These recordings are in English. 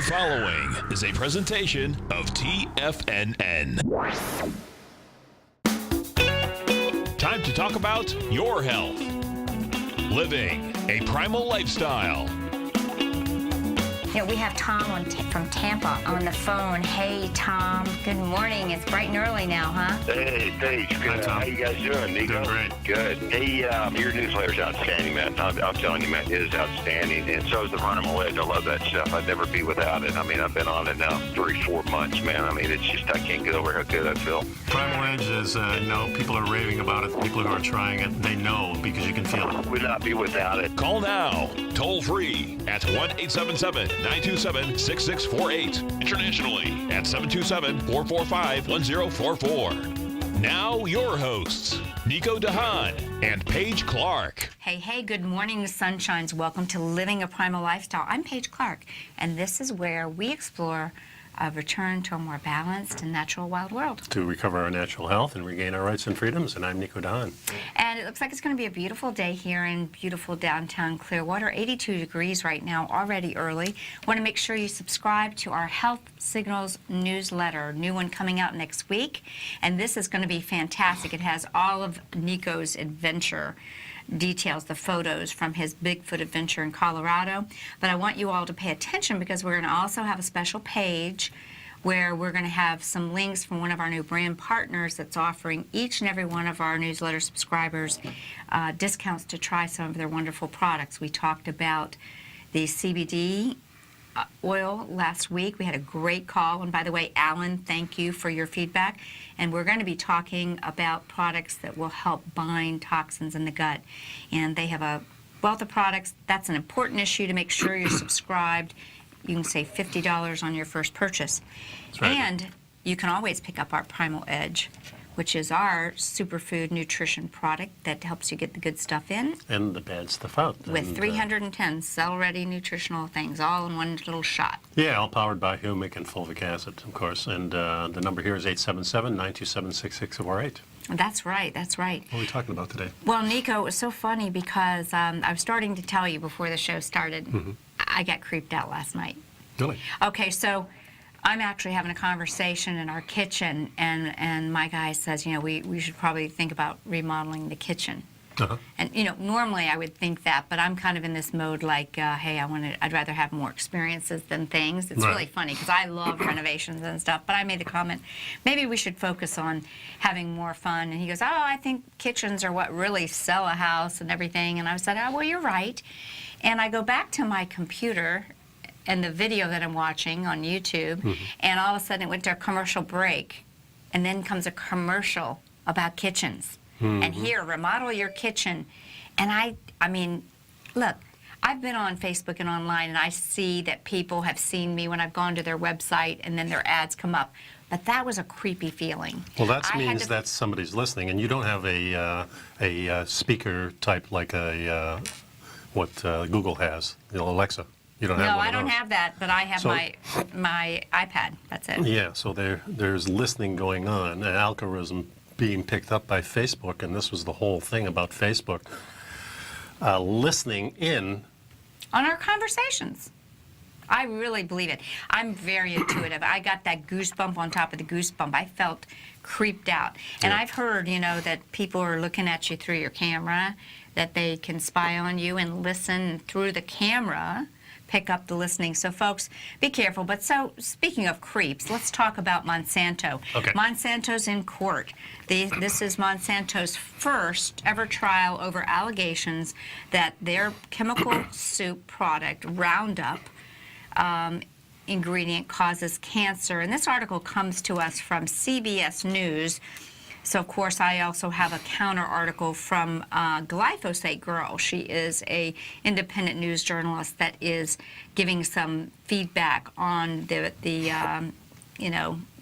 The following is a presentation of TFNN. Time to talk about your health. Living a primal lifestyle. You know, we have Tom from Tampa on the phone. Hey, Tom. Good morning. It's bright and early now, huh? Hey, Paige. Good. How you guys doing, Nico? Doing great. Good. Hey, your newsletter's outstanding, man. I'm telling you, man, it is outstanding. And so is the Primal Edge. I love that stuff. I'd never be without it. I mean, I've been on it now 3-4 months, man. I mean, it's just, I can't get over how good I feel. Primal Edge is, people are raving about it. People who are trying it, they know because you can feel it. Would not be without it. Call now, toll free at 1-877-927-6648. Internationally at 727-445-1044. Now your hosts, Nico Haan and Paige Clarke. Hey, good morning, sunshines. Welcome to Living a Primal Lifestyle. I'm Paige Clarke, and this is where we explore a return to a more balanced and natural wild world. To recover our natural health and regain our rights and freedoms, and I'm Nico Haan. And it looks like it's going to be a beautiful day here in beautiful downtown Clearwater. 82 degrees right now, already early. Want to make sure you subscribe to our Health Signals newsletter, new one coming out next week. And this is going to be fantastic. It has all of Nico's adventure details, the photos from his Bigfoot adventure in Colorado. But I want you all to pay attention because we're going to also have a special page where we're going to have some links from one of our new brand partners that's offering each and every one of our newsletter subscribers discounts to try some of their wonderful products. We talked about the CBD oil last week. We had a great call. And by the way, Alan, thank you for your feedback. And we're going to be talking about products that will help bind toxins in the gut. And they have a wealth of products. That's an important issue to make sure you're subscribed. You can save $50 on your first purchase. That's right. And you can always pick up our Primal Edge, which is our superfood nutrition product that helps you get the good stuff in. And the bad stuff out. With 310 cell-ready nutritional things, all in one little shot. Yeah, all powered by humic and fulvic acid, of course. And the number here is 877-927-6648. That's right, that's right. What are we talking about today? Well, Nico, it was so funny because I was starting to tell you before the show started, I got creeped out last night. Really? Okay, so I'm actually having a conversation in our kitchen, and my guy says, you know, we should probably think about remodeling the kitchen. Uh-huh. And, you know, normally I would think that, but I'm kind of in this mode like, hey, I'd rather have more experiences than things. It's Right. really funny because I love renovations and stuff, but I made the comment, maybe we should focus on having more fun. And he goes, oh, I think kitchens are what really sell a house and everything. And I said, oh, well, you're right. And I go back to my computer and the video that I'm watching on YouTube, and all of a sudden it went to a commercial break, and then comes a commercial about kitchens. And here, remodel your kitchen. And I mean, look, I've been on Facebook and online, and I see that people have seen me when I've gone to their website, and then their ads come up. But that was a creepy feeling. Well, that means that somebody's listening, and you don't have a speaker type like what Google has, Alexa. You don't have No, one I of don't those. have that, but I have So- my iPad. That's it. Yeah, so there's listening going on, an algorithm being picked up by Facebook, and this was the whole thing about Facebook, listening in. On our conversations. I really believe it. I'm very intuitive. I got that goosebump on top of the goosebump. I felt creeped out. And Yeah. I've heard, you know, that people are looking at you through your camera, that they can spy on you and listen through the camera, pick up the listening. So, folks, be careful. But so, speaking of creeps, let's talk about Monsanto. Okay. Monsanto's in court. This is Monsanto's first ever trial over allegations that their chemical soup product, Roundup, ingredient causes cancer. And this article comes to us from CBS News. So, of course, I also have a counter article from Glyphosate Girl. She is a independent news journalist that is giving some feedback on the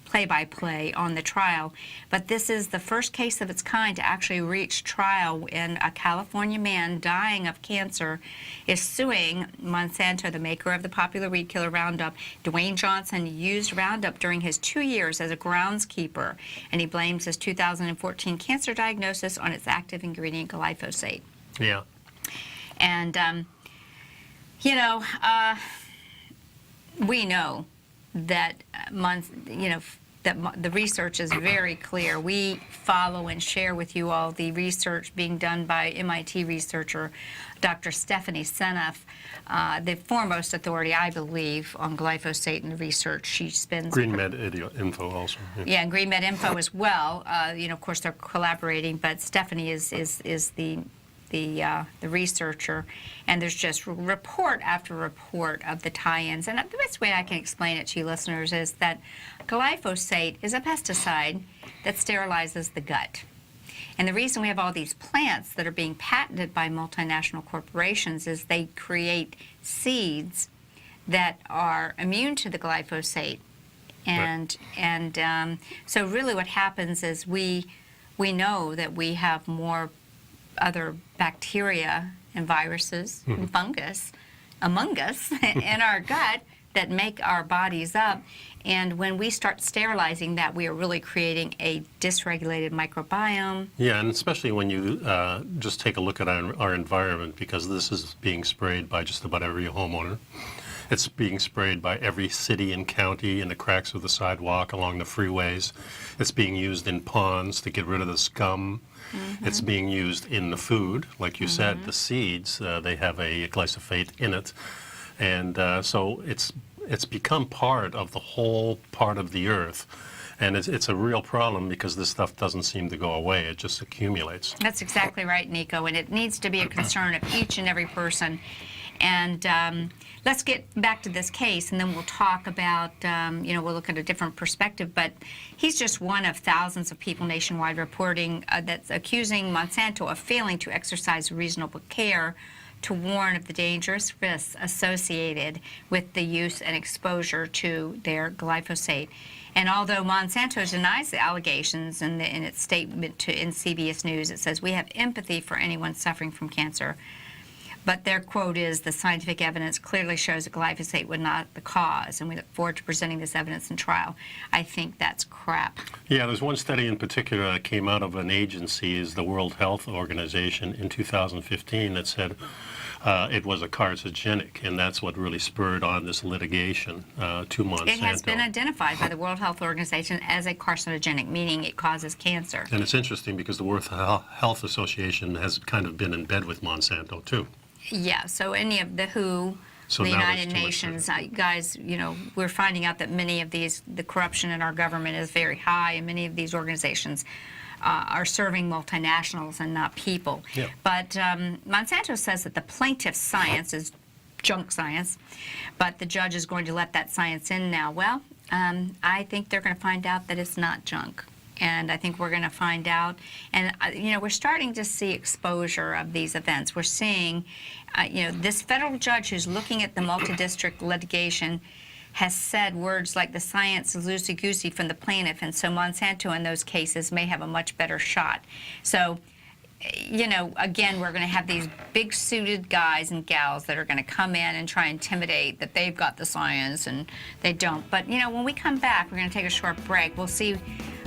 play-by-play on the trial. But this is the first case of its kind to actually reach trial, and a California man dying of cancer is suing Monsanto, the maker of the popular weed killer Roundup. Dwayne Johnson used Roundup during his 2 years as a groundskeeper, and he blames his 2014 cancer diagnosis on its active ingredient glyphosate. Yeah. And, we know that the research is very clear. We follow and share with you all the research being done by MIT researcher Dr. Stephanie Seneff, the foremost authority, I believe, on glyphosate and the research. She spends Green Med Info also. yeah, and Green Med Info as well. Of course, they're collaborating, but Stephanie is the researcher, and there's just report after report of the tie-ins. And the best way I can explain it to you listeners is that glyphosate is a pesticide that sterilizes the gut. And the reason we have all these plants that are being patented by multinational corporations is they create seeds that are immune to the glyphosate. And so really what happens is we know that we have more other bacteria and viruses and fungus among us in our gut that make our bodies up. And when we start sterilizing that, we are really creating a dysregulated microbiome. Yeah, and especially when you just take a look at our environment, because this is being sprayed by just about every homeowner. It's being sprayed by every city and county in the cracks of the sidewalk, along the freeways. It's being used in ponds to get rid of the scum. It's being used in the food. Like you said, the seeds, they have a glyphosate in it. And so it's become part of the whole part of the earth. And it's a real problem because this stuff doesn't seem to go away. It just accumulates. That's exactly right, Nico. And it needs to be a concern of each and every person. And let's get back to this case, and then we'll talk about, we'll look at a different perspective. But he's just one of thousands of people nationwide reporting that's accusing Monsanto of failing to exercise reasonable care to warn of the dangerous risks associated with the use and exposure to their glyphosate. And although Monsanto denies the allegations in its statement in CBS News, it says, "We have empathy for anyone suffering from cancer." But their quote is, "The scientific evidence clearly shows that glyphosate was not the cause, and we look forward to presenting this evidence in trial." I think that's crap. Yeah, there's one study in particular that came out of an agency, is the World Health Organization, in 2015 that said it was a carcinogenic, and that's what really spurred on this litigation to Monsanto. It has been identified by the World Health Organization as a carcinogenic, meaning it causes cancer. And it's interesting because the World Health Association has kind of been in bed with Monsanto, too. Yeah, so any of the WHO, the United Nations, guys, we're finding out that many of these, the corruption in our government is very high, and many of these organizations are serving multinationals and not people. Yep. But Monsanto says that the plaintiff's science is junk science, but the judge is going to let that science in now. Well, I think they're going to find out that it's not junk. And I think we're going to find out. And, we're starting to see exposure of these events. We're seeing, this federal judge who's looking at the multi-district litigation has said words like the science is loosey-goosey from the plaintiff, and so Monsanto in those cases may have a much better shot. So, again, we're going to have these big suited guys and gals that are going to come in and try and intimidate that they've got the science and they don't. But, when we come back, we're going to take a short break. We'll see.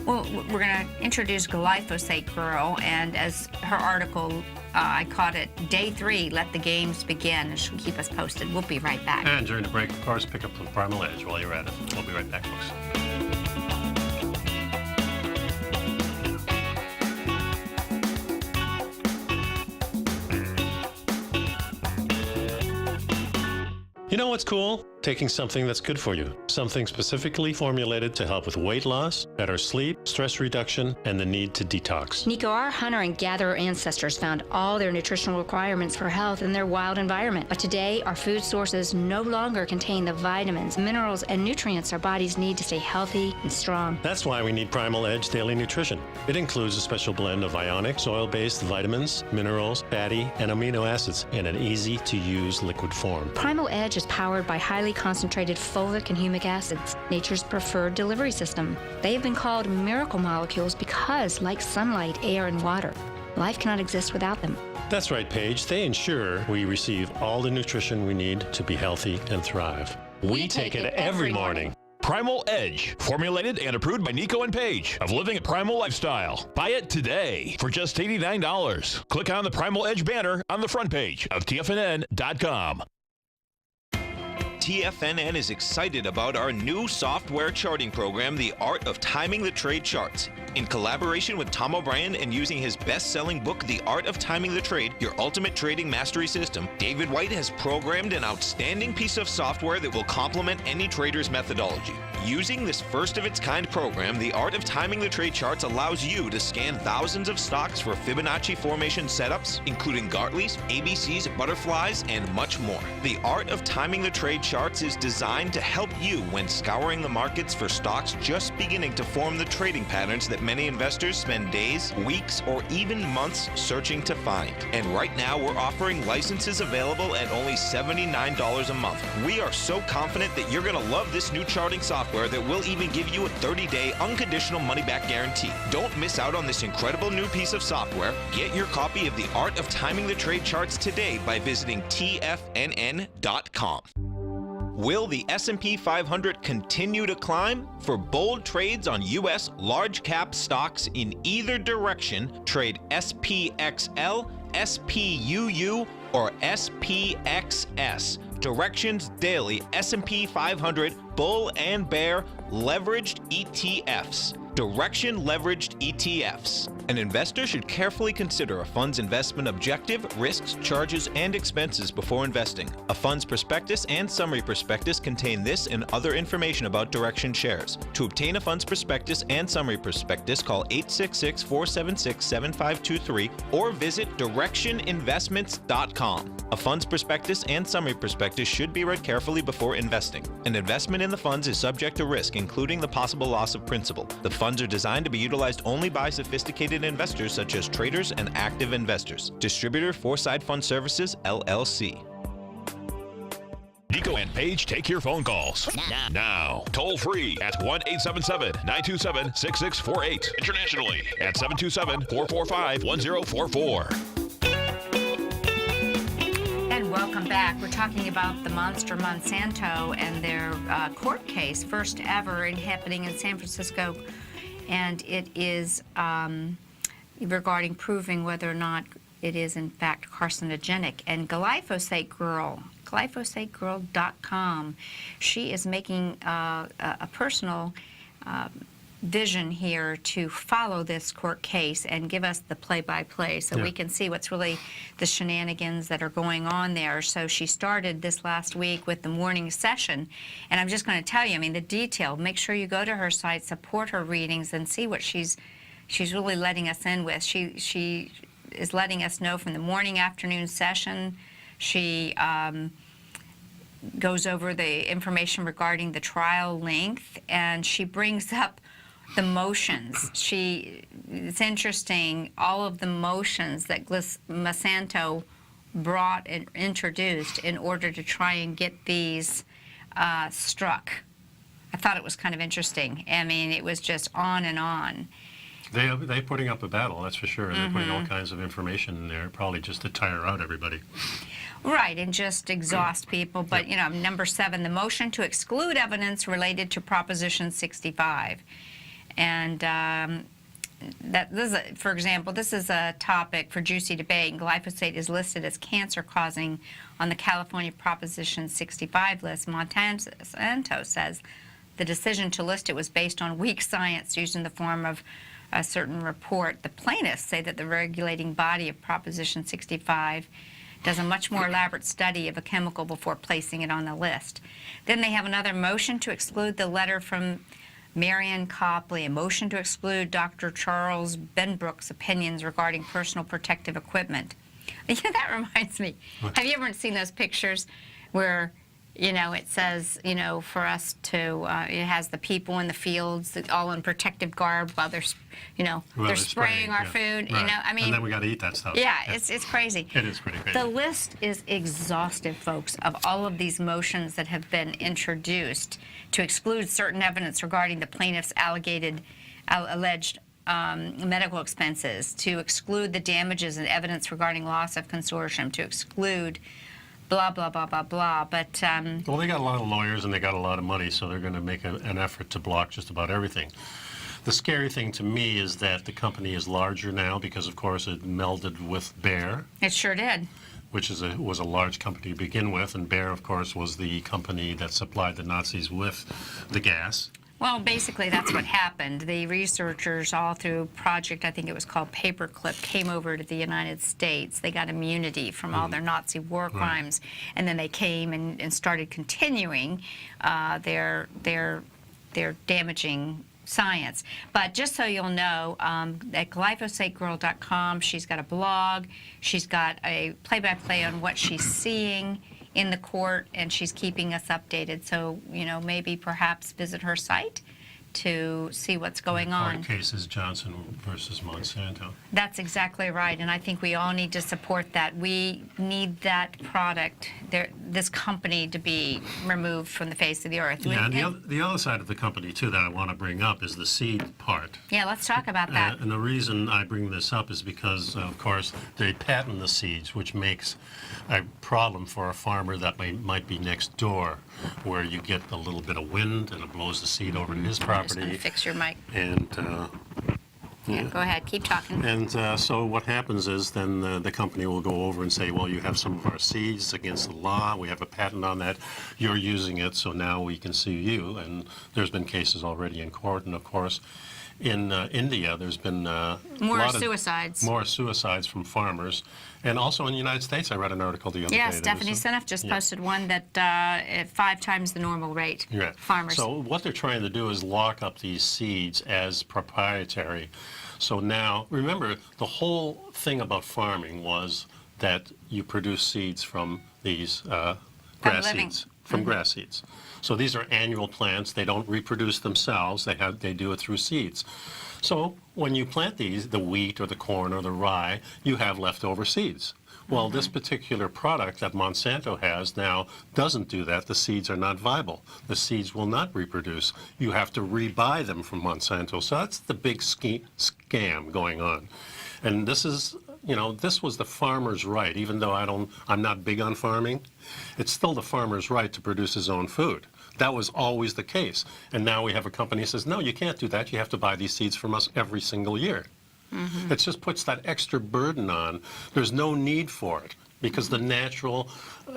Well, we're going to introduce Glyphosate Girl, and as her article, I caught it, Day 3, Let the Games Begin, and she'll keep us posted. We'll be right back. And during the break, of course, pick up some Primal Edge while you're at it. We'll be right back, folks. You know what's cool? Taking something that's good for you. Something specifically formulated to help with weight loss, better sleep, stress reduction, and the need to detox. Nico, our hunter and gatherer ancestors found all their nutritional requirements for health in their wild environment. But today, our food sources no longer contain the vitamins, minerals, and nutrients our bodies need to stay healthy and strong. That's why we need Primal Edge Daily Nutrition. It includes a special blend of ionic, soil-based vitamins, minerals, fatty, and amino acids in an easy-to-use liquid form. Primal Edge is powered by highly concentrated fulvic and humic acids, nature's preferred delivery system. They have been called miracle molecules because, like sunlight, air, and water, life cannot exist without them. That's right, Paige. They ensure we receive all the nutrition we need to be healthy and thrive. We take it every morning. Primal Edge, formulated and approved by Nico and Paige of Living a Primal Lifestyle. Buy it today for just $89. Click on the Primal Edge banner on the front page of TFNN.com. TFNN is excited about our new software charting program, The Art of Timing the Trade Charts. In collaboration with Tom O'Brien and using his best-selling book, The Art of Timing the Trade, Your Ultimate Trading Mastery System, David White has programmed an outstanding piece of software that will complement any trader's methodology. Using this first-of-its-kind program, The Art of Timing the Trade Charts allows you to scan thousands of stocks for Fibonacci formation setups, including Gartleys, ABCs, butterflies, and much more. The Art of Timing the Trade Charts is designed to help you when scouring the markets for stocks just beginning to form the trading patterns that many investors spend days, weeks, or even months searching to find. And right now, we're offering licenses available at only $79 a month. We are so confident that you're going to love this new charting software that will even give you a 30-day unconditional money-back guarantee. Don't miss out on this incredible new piece of software. Get your copy of The Art of Timing the Trade Charts today by visiting TFNN.com. Will the S&P 500 continue to climb? For bold trades on U.S. large-cap stocks in either direction, trade SPXL, SPUU, or SPXS. Directions Daily S&P 500 Bull and Bear Leveraged ETFs. Direction Leveraged ETFs. An investor should carefully consider a fund's investment objective, risks, charges, and expenses before investing. A fund's prospectus and summary prospectus contain this and other information about Direction shares. To obtain a fund's prospectus and summary prospectus, call 866-476-7523 or visit directioninvestments.com. A fund's prospectus and summary prospectus should be read carefully before investing. An investment in the funds is subject to risk, including the possible loss of principal. The funds are designed to be utilized only by sophisticated investors such as traders and active investors. Distributor Foreside Fund Services, LLC. Nico and Paige take your phone calls now. Toll free at 1-877-927-6648. Internationally at 727-445-1044. And welcome back. We're talking about the monster Monsanto and their court case, first ever happening in San Francisco. And it is regarding proving whether or not it is in fact carcinogenic. And glyphosategirl.com, she is making a personal vision here to follow this court case and give us the play-by-play so we can see what's really the shenanigans that are going on there. So she started this last week with the morning session, and I'm just going to tell you, I mean, the detail. Make sure you go to her site, support her readings, and see what she's really letting us in with. She is letting us know from the morning, afternoon session. She goes over the information regarding the trial length, and she brings up the motions. It's interesting, all of the motions that Monsanto brought and introduced in order to try and get these struck. I thought it was kind of interesting. I mean, it was just on and on. They're putting up a battle, that's for sure. They're putting all kinds of information in there, probably just to tire out everybody. Right, and just exhaust people. But, you know, number 7, the motion to exclude evidence related to Proposition 65. And for example, this is a topic for juicy debate. Glyphosate is listed as cancer-causing on the California Proposition 65 list. Monsanto says the decision to list it was based on weak science used in the form of a certain report. The plaintiffs say that the regulating body of Proposition 65 does a much more elaborate study of a chemical before placing it on the list. Then they have another motion to exclude the letter from Marion Copley, a motion to exclude Dr. Charles Benbrook's opinions regarding personal protective equipment. You know, that reminds me. Have you ever seen those pictures where, you know, it says, you know, for us to, it has the people in the fields all in protective garb while they're, you know, they're spraying our food. Right. You know, I mean. And then we got to eat that stuff. Yeah, it's crazy. It is pretty crazy. The list is exhaustive, folks, of all of these motions that have been introduced to exclude certain evidence regarding the plaintiff's alleged medical expenses, to exclude the damages and evidence regarding loss of consortium, to exclude blah, blah, blah, blah, blah. But well, they got a lot of lawyers and they got a lot of money, so they're going to make an effort to block just about everything. The scary thing to me is that the company is larger now because, of course, it melded with Bayer. It sure did. which was a large company to begin with, and Bayer, of course, was the company that supplied the Nazis with the gas. Well, basically, that's what happened. The researchers all through project, I think it was called Paperclip, came over to the United States. They got immunity from all their Nazi war crimes, and then they came and started continuing their damaging science. But just so you'll know, at glyphosategirl.com, she's got a blog. She's got a play-by-play on what she's seeing in the court, and she's keeping us updated. So, you know, maybe perhaps visit her site to see what's going on. Court case is Johnson versus Monsanto. That's exactly right, and I think we all need to support that. We need that product, this company, to be removed from the face of the earth. Yeah, and the other side of the company, too, that I want to bring up is the seed part. Yeah, let's talk about that. And the reason I bring this up is because, of course, they patent the seeds, which makes a problem for a farmer that might be next door, where you get a little bit of wind and it blows the seed over to his property. I'm just going to fix your mic. And Yeah, go ahead, keep talking. And so what happens is then the company will go over and say, well, you have some of our seeds against the law. We have a patent on that. You're using it, so now we can sue you. And there's been cases already in court. And, of course, in India, there's been more suicides. More suicides from farmers. And also in the United States, I read an article the other day. Yeah, Stephanie Seneff just posted one that at 5 times the normal rate. Yeah. Farmers. So what they're trying to do is lock up these seeds as proprietary. So now, remember, the whole thing about farming was that you produce seeds from these grass seeds. From grass seeds. So these are annual plants. They don't reproduce themselves. They do it through seeds. So when you plant these, the wheat or the corn or the rye, you have leftover seeds. Well, this particular product that Monsanto has now doesn't do that. The seeds are not viable. The seeds will not reproduce. You have to rebuy them from Monsanto. So that's the big scam going on. And this is, you know, this was the farmer's right. Even though I'm not big on farming, it's still the farmer's right to produce his own food. That was always the case. And now we have a company that says, no, you can't do that. You have to buy these seeds from us every single year. It just puts that extra burden on. There's no need for it because the natural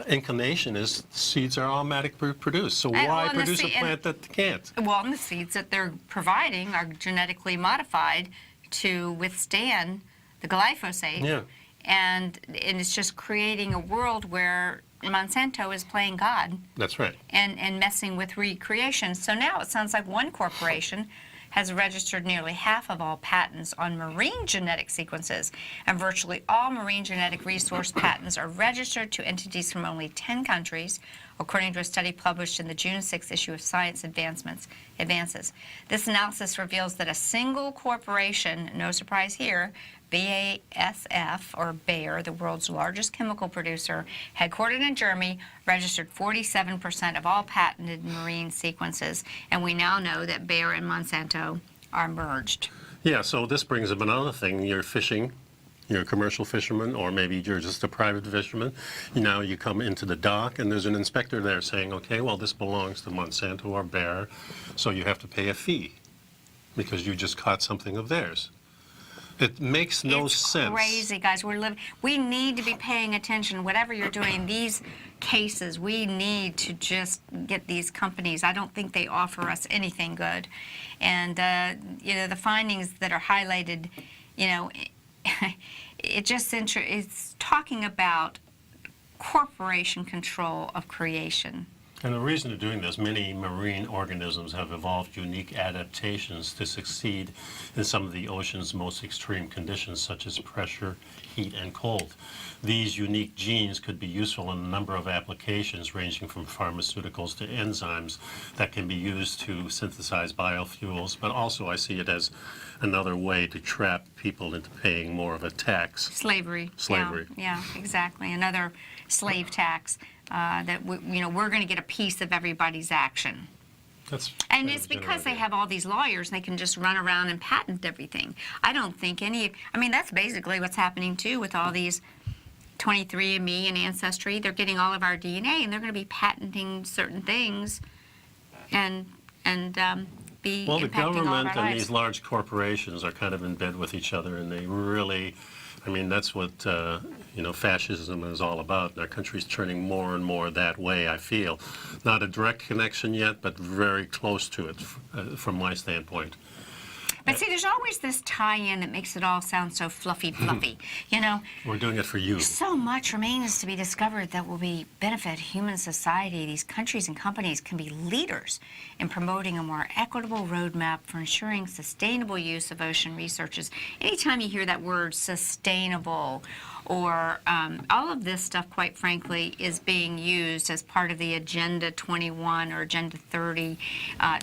inclination is seeds are automatically produced. So why produce a plant that can't? Well, and the seeds that they're providing are genetically modified to withstand the glyphosate. Yeah. And it's just creating a world where Monsanto is playing God. That's right. And messing with recreation. So now it sounds like one corporation has registered nearly half of all patents on marine genetic sequences, and virtually all marine genetic resource patents are registered to entities from only 10 countries, according to a study published in the June 6th issue of Science Advances. This analysis reveals that a single corporation, no surprise here, BASF, or Bayer, the world's largest chemical producer, headquartered in Germany, registered 47% of all patented marine sequences. And we now know that Bayer and Monsanto are merged. Yeah, so this brings up another thing. You're fishing, you're a commercial fisherman, or maybe you're just a private fisherman. Now you come into the dock, and there's an inspector there saying, okay, well, this belongs to Monsanto or Bayer, so you have to pay a fee because you just caught something of theirs. It makes no sense. It's crazy, guys. We need to be paying attention. Whatever you're doing, these cases, we need to just get these companies. I don't think they offer us anything good. And, you know, the findings that are highlighted, you know, it's talking about corporation control of creation. And the reason for doing this, many marine organisms have evolved unique adaptations to succeed in some of the ocean's most extreme conditions, such as pressure, heat, and cold. These unique genes could be useful in a number of applications, ranging from pharmaceuticals to enzymes that can be used to synthesize biofuels, but also I see it as another way to trap people into paying more of a tax. Slavery. Yeah, exactly. Another slave tax. That you know, we're going to get a piece of everybody's action. And it's because they have all these lawyers, they can just run around and patent everything. I don't think I mean, that's basically what's happening too with all these 23andMe and Ancestry. They're getting all of our DNA, and they're going to be patenting certain things and be well, the impacting all of government our and lives. these large corporations are kind of in bed with each other, and they really I mean, that's what, fascism is all about. And our country's turning more and more that way, I feel. Not a direct connection yet, but very close to it from my standpoint. But see, there's always this tie-in that makes it all sound so fluffy, you know? We're doing it for you. So much remains to be discovered that will benefit human society. These countries and companies can be leaders in promoting a more equitable roadmap for ensuring sustainable use of ocean resources. Anytime you hear that word sustainable, or all of this stuff, quite frankly, is being used as part of the Agenda 21 or Agenda 30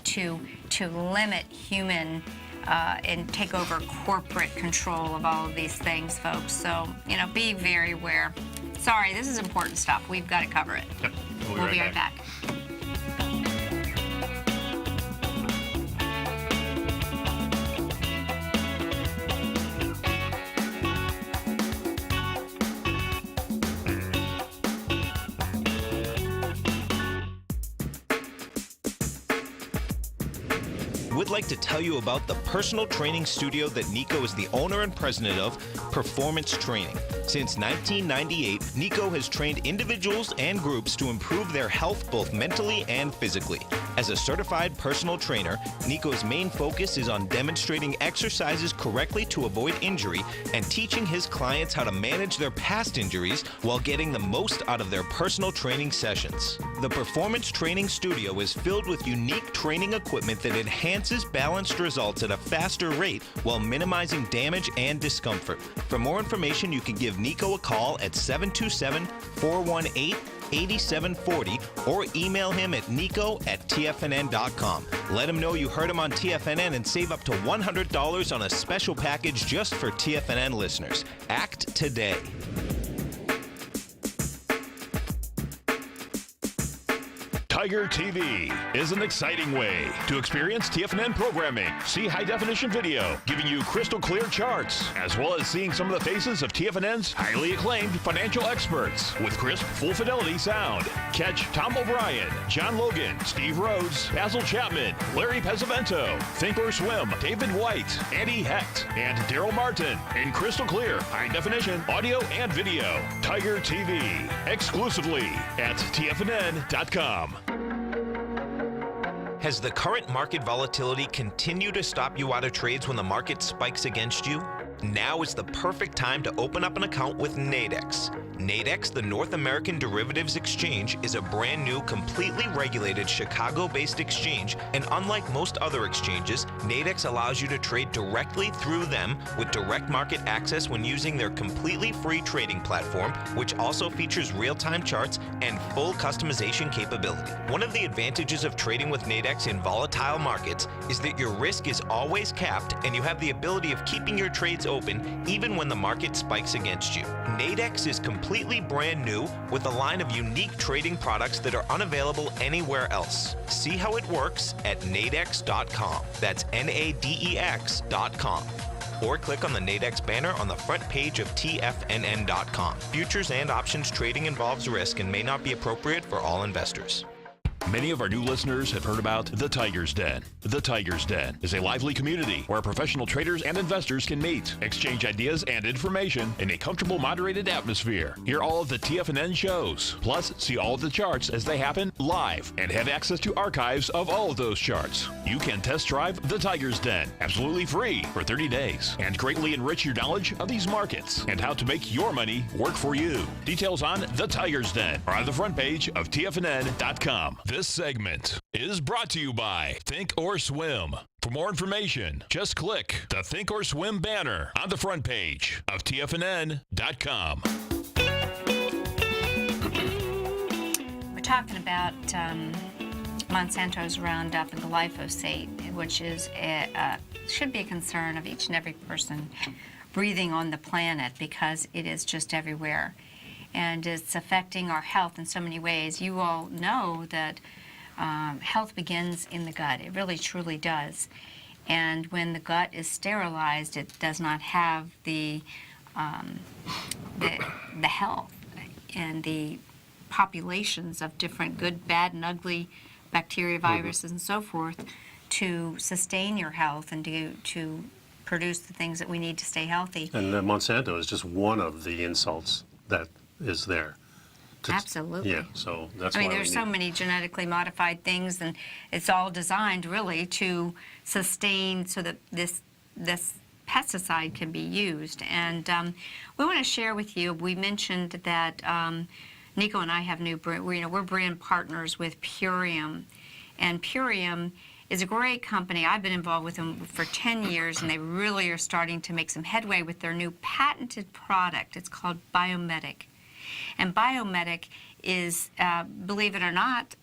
to limit human and take over corporate control of all of these things, folks. So, be very aware. Sorry, this is important stuff. We've got to cover it. Yep. We'll be right back. Would like to tell you about the personal training studio that Nico is the owner and president of, Performance Training. Since 1998, Nico has trained individuals and groups to improve their health both mentally and physically. As a certified personal trainer, Nico's main focus is on demonstrating exercises correctly to avoid injury and teaching his clients how to manage their past injuries while getting the most out of their personal training sessions. The Performance Training Studio is filled with unique training equipment that enhances balanced results at a faster rate while minimizing damage and discomfort. For more information, you can give Nico a call at 727-418-8740 or email him at nico@tfnn.com. Let him know you heard him on TFNN and save up to $100 on a special package just for TFNN listeners. Act today. Tiger TV is an exciting way to experience TFNN programming. See high-definition video, giving you crystal clear charts, as well as seeing some of the faces of TFNN's highly acclaimed financial experts with crisp, full-fidelity sound. Catch Tom O'Brien, John Logan, Steve Rhodes, Basil Chapman, Larry Pesavento, Think or Swim, David White, Andy Hecht, and Daryl Martin in crystal clear, high-definition audio and video. Tiger TV, exclusively at TFNN.com. Has the current market volatility continued to stop you out of trades when the market spikes against you? Now is the perfect time to open up an account with Nadex. Nadex, the North American Derivatives Exchange, is a brand new, completely regulated Chicago-based exchange, and unlike most other exchanges, Nadex allows you to trade directly through them with direct market access when using their completely free trading platform, which also features real-time charts and full customization capability. One of the advantages of trading with Nadex in volatile markets is that your risk is always capped and you have the ability of keeping your trades open even when the market spikes against you. Nadex is completely brand new with a line of unique trading products that are unavailable anywhere else. See how it works at nadex.com. That's NADEX.com. Or click on the Nadex banner on the front page of TFNN.com. Futures and options trading involves risk and may not be appropriate for all investors. Many of our new listeners have heard about The Tiger's Den. The Tiger's Den is a lively community where professional traders and investors can meet, exchange ideas and information in a comfortable, moderated atmosphere. Hear all of the TFNN shows, plus see all of the charts as they happen live and have access to archives of all of those charts. You can test drive The Tiger's Den absolutely free for 30 days and greatly enrich your knowledge of these markets and how to make your money work for you. Details on The Tiger's Den are on the front page of TFNN.com. This segment is brought to you by Think or Swim. For more information, just click the Think or Swim banner on the front page of TFNN.com. We're talking about Monsanto's Roundup and glyphosate, which is should be a concern of each and every person breathing on the planet because it is just everywhere. And it's affecting our health in so many ways. You all know that health begins in the gut. It really, truly does. And when the gut is sterilized, it does not have the health and the populations of different good, bad, and ugly bacteria, viruses, and so forth to sustain your health and to produce the things that we need to stay healthy. And Monsanto is just one of the insults that is there. Absolutely. Yeah, so that's I mean, why there's so many genetically modified things, and it's all designed really to sustain so that this pesticide can be used. And we want to share with you, we mentioned that Nico and I have we're brand partners with Purium. And Purium is a great company. I've been involved with them for 10 years, and they really are starting to make some headway with their new patented product. It's called Biomedic. And Biomedic is, believe it or not,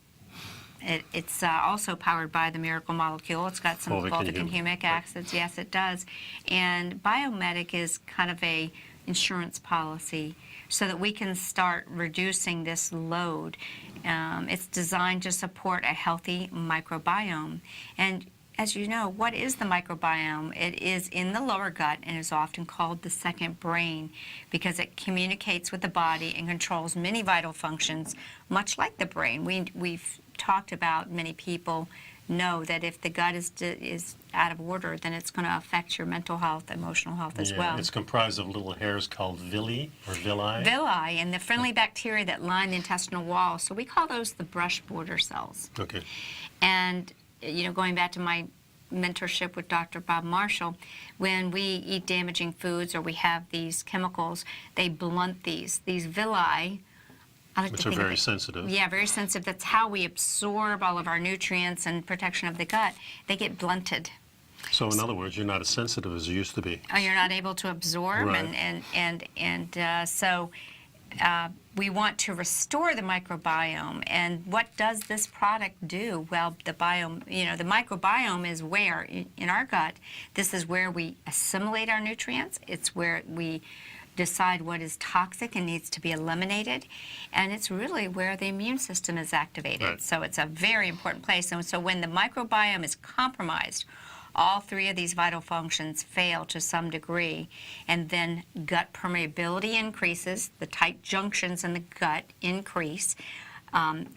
it's also powered by the miracle molecule. It's got some fulvic and humic acids. Yes, it does. And Biomedic is kind of a insurance policy so that we can start reducing this load. It's designed to support a healthy microbiome. And as you know, what is the microbiome? It is in the lower gut and is often called the second brain because it communicates with the body and controls many vital functions, much like the brain. We've talked about, many people know that if the gut is out of order, then it's going to affect your mental health, emotional health as well. It's comprised of little hairs called villi or villi. Villi, and the friendly bacteria that line the intestinal wall. So we call those the brush border cells. Okay. And going back to my mentorship with Dr. Bob Marshall, when we eat damaging foods or we have these chemicals, they blunt these villi. Which are very sensitive. Yeah, very sensitive. That's how we absorb all of our nutrients and protection of the gut. They get blunted. So in other words, you're not as sensitive as you used to be. You're not able to absorb, right. So we want to restore the microbiome. And what does this product do? Well, the microbiome is where in our gut. This is where we assimilate our nutrients. It's where we decide what is toxic and needs to be eliminated, and it's really where the immune system is activated. Right. So it's a very important place. And so when the microbiome is compromised, all three of these vital functions fail to some degree, and then gut permeability increases, the tight junctions in the gut increase,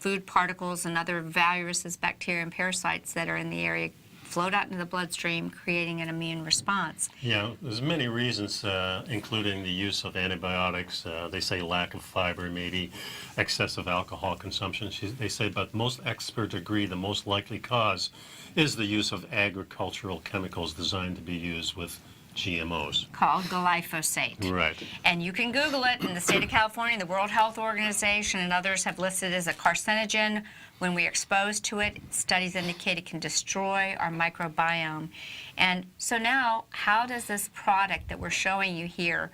food particles and other viruses, bacteria, and parasites that are in the area float out into the bloodstream, creating an immune response. Yeah, there's many reasons, including the use of antibiotics. They say lack of fiber, maybe excessive alcohol consumption. They say, but most experts agree the most likely cause is the use of agricultural chemicals designed to be used with GMOs. Called glyphosate. Right. And you can Google it. In the state of California, the World Health Organization and others have listed it as a carcinogen. When we're exposed to it, studies indicate it can destroy our microbiome. And so now, how does this product that we're showing you here,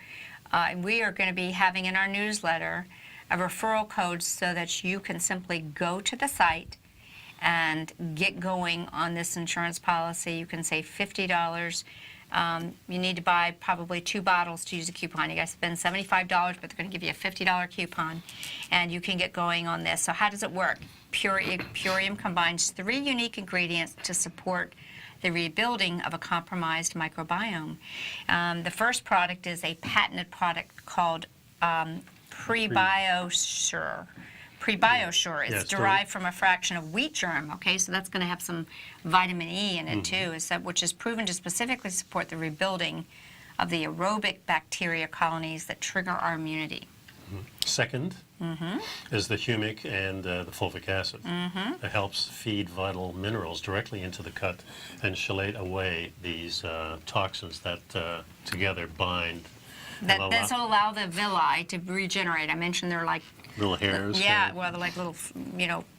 we are going to be having in our newsletter a referral code so that you can simply go to the site and get going on this insurance policy. You can save $50. You need to buy probably 2 bottles to use a coupon. You guys spend $75, but they're going to give you a $50 coupon, and you can get going on this. So how does it work? Purium combines 3 unique ingredients to support the rebuilding of a compromised microbiome. The first product is a patented product called PreBioSure. PreBioSure. It's derived from a fraction of wheat germ, okay? So that's going to have some vitamin E in it too, which is proven to specifically support the rebuilding of the aerobic bacteria colonies that trigger our immunity. Second is the humic and the fulvic acid. It helps feed vital minerals directly into the gut and chelate away these toxins that together bind. This will allow the villi to regenerate. I mentioned they're like little hairs. Yeah, well, they're like little,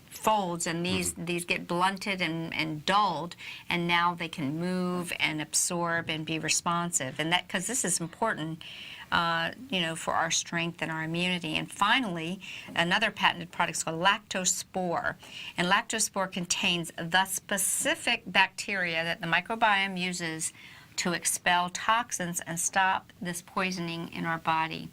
folds, and these get blunted and dulled, and now they can move and absorb and be responsive. And that, because this is important, for our strength and our immunity. And finally, another patented product is called Lactospore. And Lactospore contains the specific bacteria that the microbiome uses to expel toxins and stop this poisoning in our body.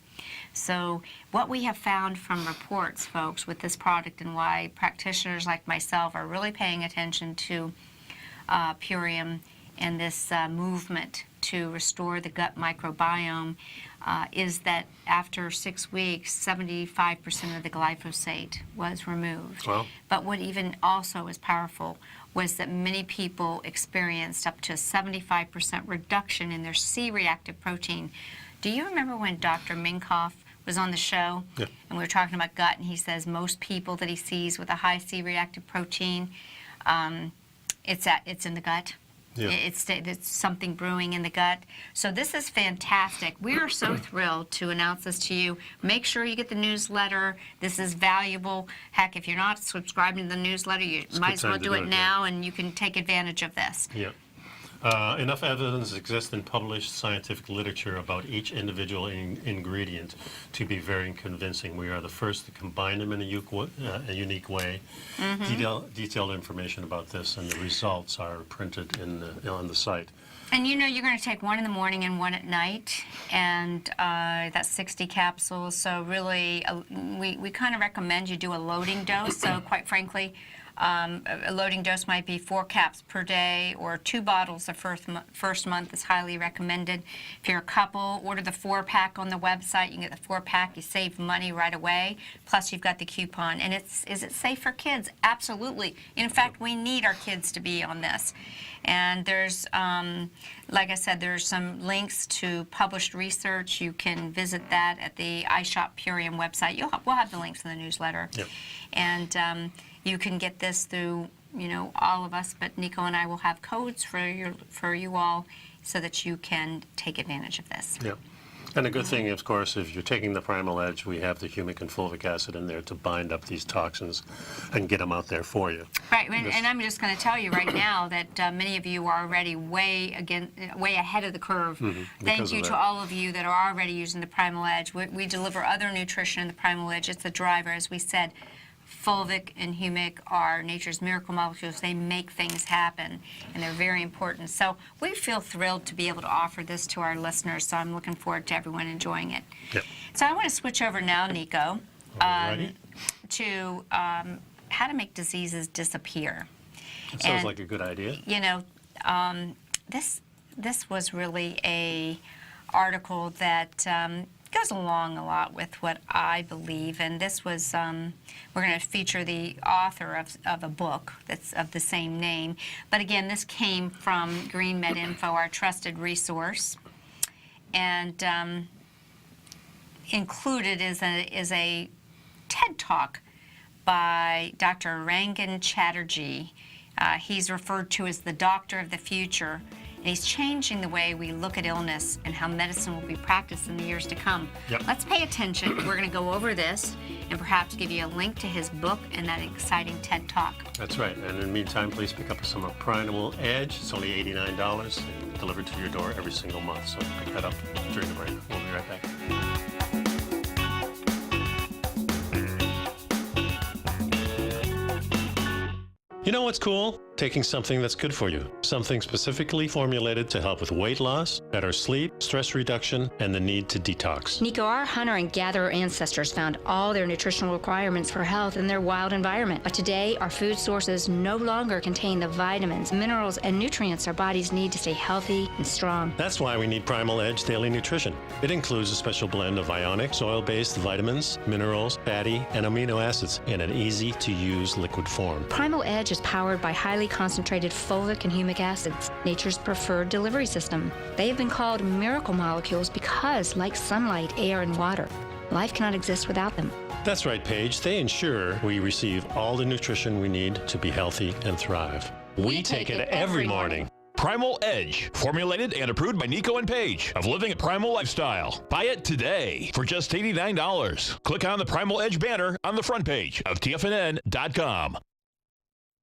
So what we have found from reports, folks, with this product, and why practitioners like myself are really paying attention to Purium and this movement to restore the gut microbiome, is that after 6 weeks, 75% of the glyphosate was removed. Wow. But what even also is powerful was that many people experienced up to a 75% reduction in their C-reactive protein. Do you remember when Dr. Minkoff was on the show? Yeah. And we were talking about gut, and he says most people that he sees with a high C-reactive protein, it's in the gut. Yeah. It's something brewing in the gut. So this is fantastic. We are so thrilled to announce this to you. Make sure you get the newsletter. This is valuable. Heck, if you're not subscribing to the newsletter, you might as well do it now, and you can take advantage of this. Yeah. Enough evidence exists in published scientific literature about each individual ingredient to be very convincing. We are the first to combine them in a unique way. Detailed information about this and the results are printed on the site. And you know you're going to take one in the morning and one at night, and that's 60 capsules. So really, we kind of recommend you do a loading dose. So quite frankly, a loading dose might be 4 caps per day, or 2 bottles the first month is highly recommended. If you're a couple, order the 4-pack on the website. You can get the 4-pack. You save money right away. Plus, you've got the coupon. And is it safe for kids? Absolutely. In fact, we need our kids to be on this. And there's, like I said, there's some links to published research. You can visit that at the iShop Purium website. We'll have the links in the newsletter. Yep. And you can get this through, all of us, but Nico and I will have codes for you all so that you can take advantage of this. Yeah. And the good thing, of course, if you're taking the Primal Edge, we have the humic and fulvic acid in there to bind up these toxins and get them out there for you. Right, and I'm just going to tell you right now that many of you are already way ahead of the curve. Thank you to all of you that are already using the Primal Edge. We deliver other nutrition in the Primal Edge. It's the driver, as we said. Fulvic and humic are nature's miracle molecules. They make things happen, and they're very important. So we feel thrilled to be able to offer this to our listeners, so I'm looking forward to everyone enjoying it. Yep. So I want to switch over now, Nico, to how to make diseases disappear. That sounds like a good idea. This was really a article that goes along a lot with what I believe, and this was, we're going to feature the author of a book that's of the same name, but again, this came from Green Med Info, our trusted resource, and included is a TED Talk by Dr. Rangan Chatterjee. He's referred to as the doctor of the future. And he's changing the way we look at illness and how medicine will be practiced in the years to come. Yep. Let's pay attention. We're going to go over this and perhaps give you a link to his book and that exciting TED Talk. That's right. And in the meantime, please pick up some of Primal Edge. It's only $89 and delivered to your door every single month. So pick that up during the break. We'll be right back. You know what's cool? Taking something that's good for you. Something specifically formulated to help with weight loss, better sleep, stress reduction, and the need to detox. Nico, our hunter and gatherer ancestors found all their nutritional requirements for health in their wild environment. But today, our food sources no longer contain the vitamins, minerals, and nutrients our bodies need to stay healthy and strong. That's why we need Primal Edge Daily Nutrition. It includes a special blend of ionic, soil-based vitamins, minerals, fatty, and amino acids in an easy-to-use liquid form. Primal Edge is powered by highly concentrated fulvic and humic acids, nature's preferred delivery system. They have been called miracle molecules because, like sunlight, air, and water, life cannot exist without them. That's right, Paige. They ensure we receive all the nutrition we need to be healthy and thrive. We take it every morning. Primal Edge, formulated and approved by Nico and Paige of Living a Primal Lifestyle. Buy it today for just $89. Click on the Primal Edge banner on the front page of TFNN.com.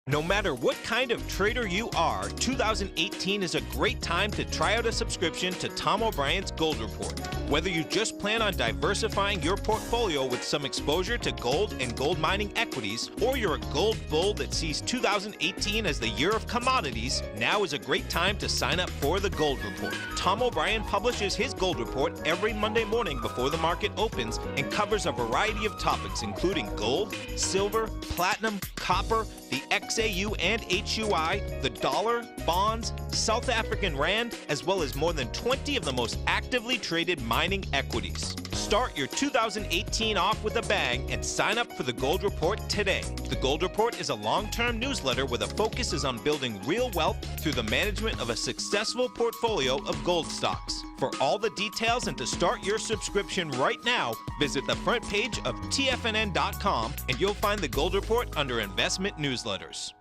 No matter what kind of trader you are, 2018 is a great time to try out a subscription to Tom O'Brien's Gold Report. Whether you just plan on diversifying your portfolio with some exposure to gold and gold mining equities, or you're a gold bull that sees 2018 as the year of commodities, now is a great time to sign up for the Gold Report. Tom O'Brien publishes his Gold Report every Monday morning before the market opens and covers a variety of topics including gold, silver, platinum, copper, the XAU and HUI, the dollar, bonds, South African rand, as well as more than 20 of the most actively traded mining equities. Start your 2018 off with a bang and sign up for the Gold Report today. The Gold Report is a long-term newsletter where the focus is on building real wealth through the management of a successful portfolio of gold stocks. For all the details and to start your subscription right now, visit the front page of TFNN.com and you'll find the Gold Report under Investment Newsletters.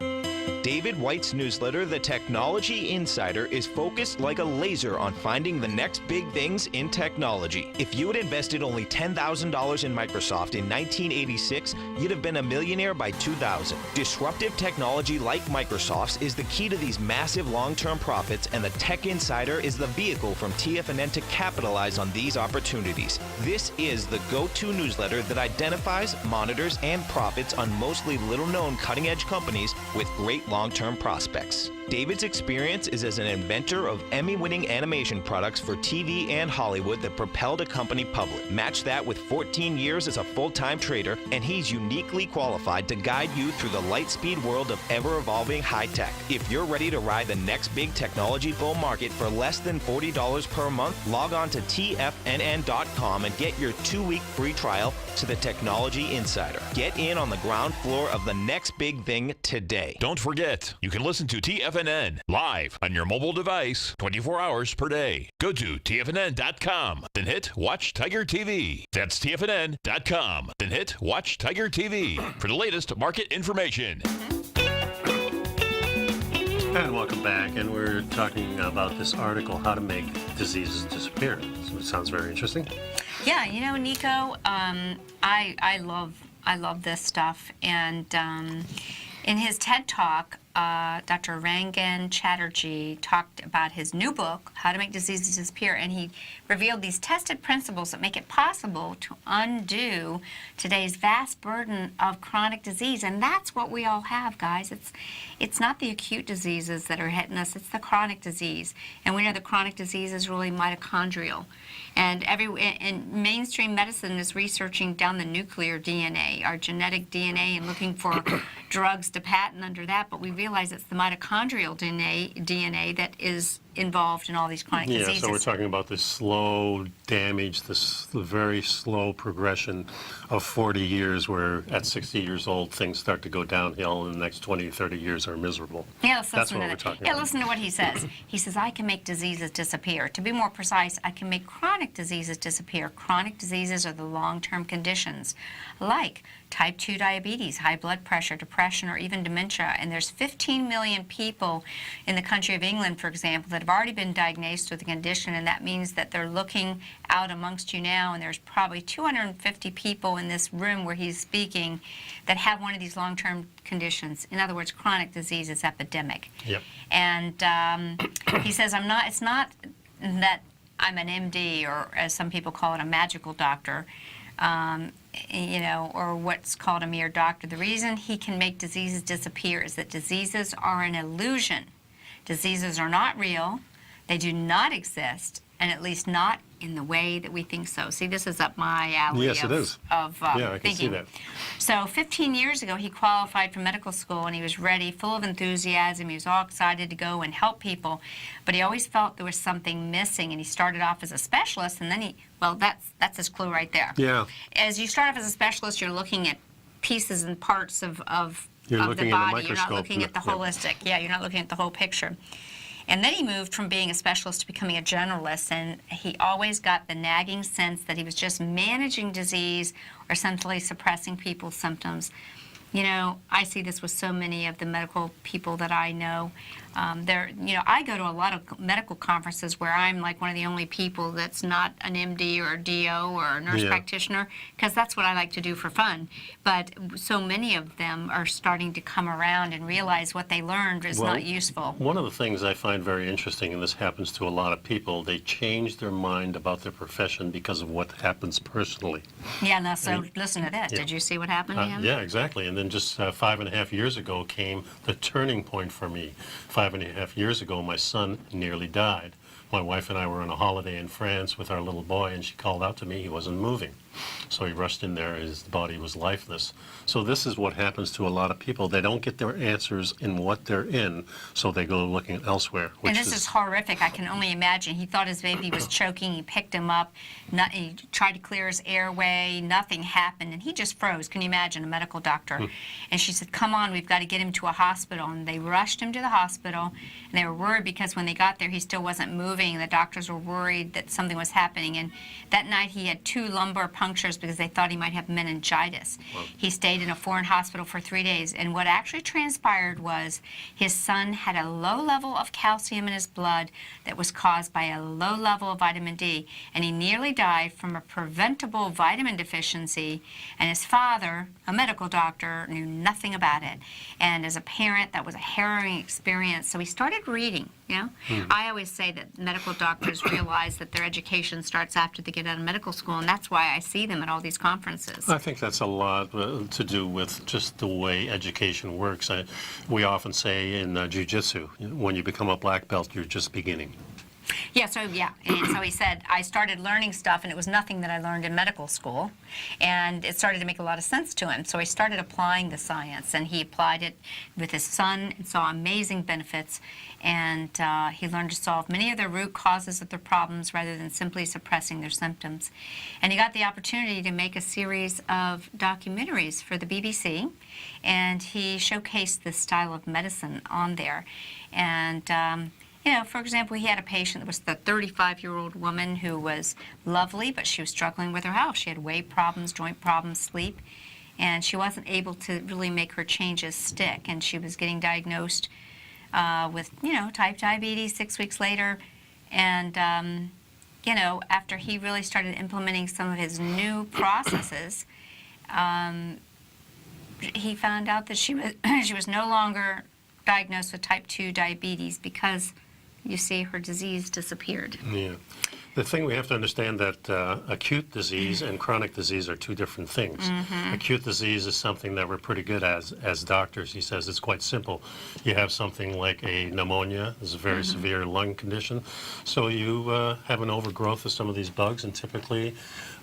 David White's newsletter, The Technology Insider, is focused like a laser on finding the next big things in technology. If you had invested only $10,000 in Microsoft in 1986, you'd have been a millionaire by 2000. Disruptive technology like Microsoft's is the key to these massive long-term profits, and the Tech Insider is the vehicle from TFNN to capitalize on these opportunities. This is the go-to newsletter that identifies, monitors, and profits on mostly little-known cutting-edge companies with great long-term prospects. David's experience is as an inventor of Emmy-winning animation products for TV and Hollywood that propelled a company public. Match that with 14 years as a full-time trader, and he's uniquely qualified to guide you through the light-speed world of ever-evolving high-tech. If you're ready to ride the next big technology bull market for less than $40 per month, log on to TFNN.com and get your 2-week free trial to the Technology Insider. Get in on the ground floor of the next big thing today. Don't forget, you can listen to TFNN live on your mobile device 24 hours per day. Go to TFNN.com, then hit Watch Tiger TV. That's TFNN.com, then hit Watch Tiger TV for the latest market information. And welcome back, and we're talking about this article, How to Make Diseases Disappear. So it sounds very interesting. Yeah, you know, Nico, I love this stuff, and in his TED Talk, Dr. Rangan Chatterjee talked about his new book, How to Make Diseases Disappear, and he revealed these tested principles that make it possible to undo today's vast burden of chronic disease. And that's what we all have, guys. It's not the acute diseases that are hitting us, it's the chronic disease. And we know the chronic disease is really mitochondrial. And mainstream medicine is researching down the nuclear DNA, our genetic DNA, and looking for drugs to patent under that. But we realize it's the mitochondrial DNA that is involved in all these chronic diseases. So we're talking about this slow damage, this very slow progression of 40 years where at 60 years old things start to go downhill and the next 20, 30 years are miserable. Yeah, let's That's listen what to we're that. talking Yeah, about. listen to what he says. He says, I can make diseases disappear. To be more precise, I can make chronic diseases disappear. Chronic diseases are the long-term conditions like type 2 diabetes, high blood pressure, depression, or even dementia. And there's 15 million people in the country of England, for example, that have already been diagnosed with the condition, and that means that they're looking out amongst you now, and there's probably 250 people in this room where he's speaking that have one of these long-term conditions. In other words, chronic disease is epidemic. Yep. And he says, it's not that I'm an MD, or as some people call it, a magical doctor, you know, or what's called a mere doctor. The reason he can make diseases disappear is that diseases are an illusion. Diseases are not real. They do not exist, and at least not in the way that we think so. See, this is up my alley Yes, it is. of Yeah, I can see thinking. that. So 15 years ago, he qualified for medical school, and he was ready, full of enthusiasm. He was all excited to go and help people, but he always felt there was something missing, and he started off as a specialist, and then that's his clue right there. Yeah. As you start off as a specialist, you're looking at pieces and parts of You're the looking in the body. You're not microscope. looking at the Yeah. holistic. Yeah, you're not looking at the whole picture. And then he moved from being a specialist to becoming a generalist, and he always got the nagging sense that he was just managing disease or essentially suppressing people's symptoms. You know, I see this with so many of the medical people that I know. I go to a lot of medical conferences where I'm like one of the only people that's not an MD or a DO or a nurse practitioner, because that's what I like to do for fun. But so many of them are starting to come around and realize what they learned is not useful. One of the things I find very interesting, and this happens to a lot of people, they change their mind about their profession because of what happens personally. Yeah, now, so listen to this. Did you see what happened to him? Yeah, exactly. And then just 5.5 years ago came the turning point for me. 5.5 years ago, my son nearly died. My wife and I were on a holiday in France with our little boy, and she called out to me. He wasn't moving. So he rushed in there, his body was lifeless. So this is what happens to a lot of people. They don't get their answers in what they're in, so they go looking elsewhere. And this is horrific. I can only imagine. He thought his baby was choking. He picked him up. He tried to clear his airway. Nothing happened, and he just froze. Can you imagine? A medical doctor. And she said, come on, we've got to get him to a hospital. And they rushed him to the hospital, and they were worried because when they got there, he still wasn't moving. The doctors were worried that something was happening. And that night, he had 2 lumbar punctures because they thought he might have meningitis. Wow. He stayed in a foreign hospital for 3 days. And what actually transpired was his son had a low level of calcium in his blood that was caused by a low level of vitamin D. And he nearly died from a preventable vitamin deficiency. And his father, a medical doctor, knew nothing about it. And as a parent, that was a harrowing experience. So he started reading. I always say that medical doctors realize that their education starts after they get out of medical school, and that's why I see them at all these conferences. I think that's a lot to do with just the way education works. We often say in jiu-jitsu, when you become a black belt, you're just beginning. And so he said, I started learning stuff, and it was nothing that I learned in medical school, and it started to make a lot of sense to him. So he started applying the science, and he applied it with his son and saw amazing benefits, and he learned to solve many of the root causes of their problems rather than simply suppressing their symptoms. And he got the opportunity to make a series of documentaries for the BBC, and he showcased this style of medicine on there. And for example, he had a patient that was the 35-year-old woman who was lovely, but she was struggling with her health. She had weight problems, joint problems, sleep, and she wasn't able to really make her changes stick. And she was getting diagnosed with, type diabetes 6 weeks later. And, after he really started implementing some of his new processes, he found out that she was no longer diagnosed with type 2 diabetes because, you see, her disease disappeared. Yeah. The thing we have to understand that acute disease and chronic disease are 2 different things. Acute disease is something that we're pretty good as doctors. He says it's quite simple. You have something like a pneumonia, it's a very severe lung condition. So you have an overgrowth of some of these bugs, and typically,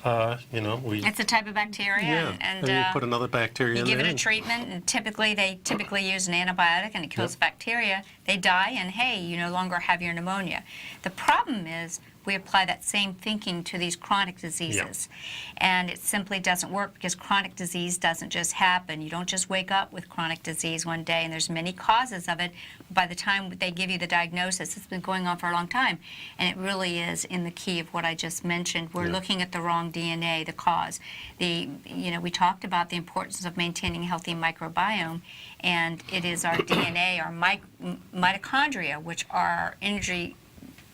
it's a type of bacteria, and you put another bacteria in there. You give it a treatment, and they typically use an antibiotic, and it kills bacteria. They die, and hey, you no longer have your pneumonia. The problem is we apply that same thinking to these chronic diseases, and it simply doesn't work because chronic disease doesn't just happen. You don't just wake up with chronic disease one day, and there's many causes of it. By the time they give you the diagnosis, it's been going on for a long time, and it really is in the key of what I just mentioned. We're looking at the wrong DNA, the cause. We talked about the importance of maintaining a healthy microbiome, and it is our DNA, our mitochondria, which are energy